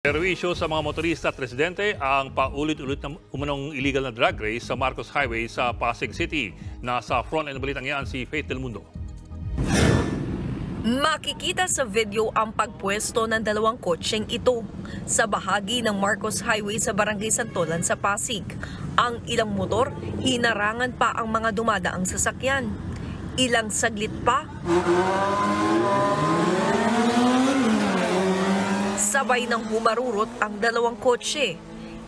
Perwisyo sa mga motorista at residente ang paulit-ulit na umunong illegal na drag race sa Marcos Highway sa Pasig City. Nasa frontline ng balitang yan si Faith Del Mundo. Makikita sa video ang pagpwesto ng dalawang kotseng ito sa bahagi ng Marcos Highway sa Barangay Santolan sa Pasig. Ang ilang motor, hinarangan pa ang mga dumadaang sasakyan. Ilang saglit pa, sabay nang humarurot ang dalawang kotse.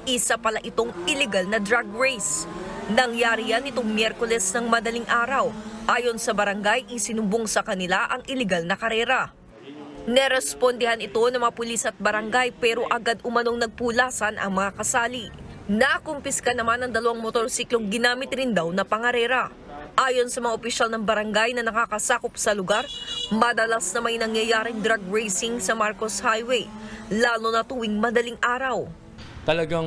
Isa pala itong illegal na drag race. Nangyari yan itong Miyerkules ng madaling araw. Ayon sa barangay, isinumbong sa kanila ang illegal na karera. Nerespondihan ito ng mga pulis at barangay pero agad umanong nagpulasan ang mga kasali. Nakumpiska naman ang dalawang motorsiklong ginamit rin daw na pangarera. Ayon sa mga opisyal ng barangay na nakakasakop sa lugar, madalas na may nangyayaring drag racing sa Marcos Highway, lalo na tuwing madaling araw. Talagang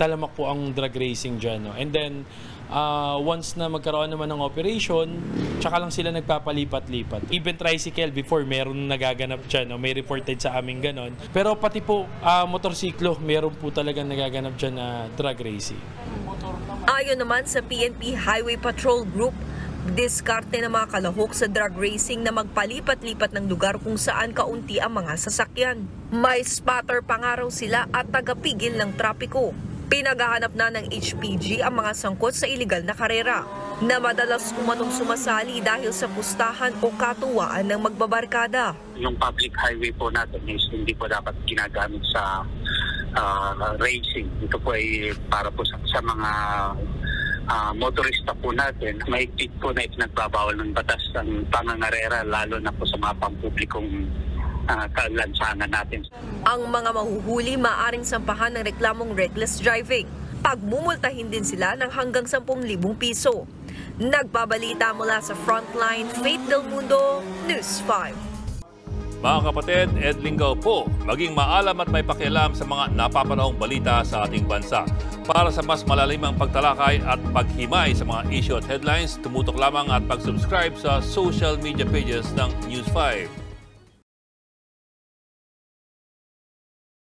talamak po ang drag racing dyan. No? And then, once na magkaroon naman ng operation, tsaka lang sila nagpapalipat-lipat. Even tricycle, before meron nagaganap dyan, no? May reported sa amin ganon. Pero pati po motorsiklo, meron po talagang nagaganap dyan na drag racing. Ayon naman sa PNP Highway Patrol Group, diskarte ng mga kalahok sa drag racing na magpalipat-lipat ng lugar kung saan kaunti ang mga sasakyan. May spotter pa nga raw sila at tagapigil ng trapiko. Pinaghahanap na ng HPG ang mga sangkot sa iligal na karera na madalas umanong sumasali dahil sa pustahan o katuwaan ng magbabarkada. Yung public highway po natin is hindi po dapat ginagamit sa racing. Ito po ay para po sa mga motorista po natin. Mahigpit po na ipinagbabawal ng batas ng pangangarera lalo na po sa mga pampublikong lansangan natin. Ang mga mahuhuli maaring sampahan ng reklamong reckless driving. Pagmumultahin din sila ng hanggang 10,000 piso. Nagbabalita mula sa Frontline, Faith Del Mundo, News 5. Mga kapatid, Ed Lingaw po, maging maalam at may pakialam sa mga napapanahong balita sa ating bansa. Para sa mas malalimang pagtalakay at paghimay sa mga issue at headlines, tumutok lamang at pag-subscribe sa social media pages ng News 5.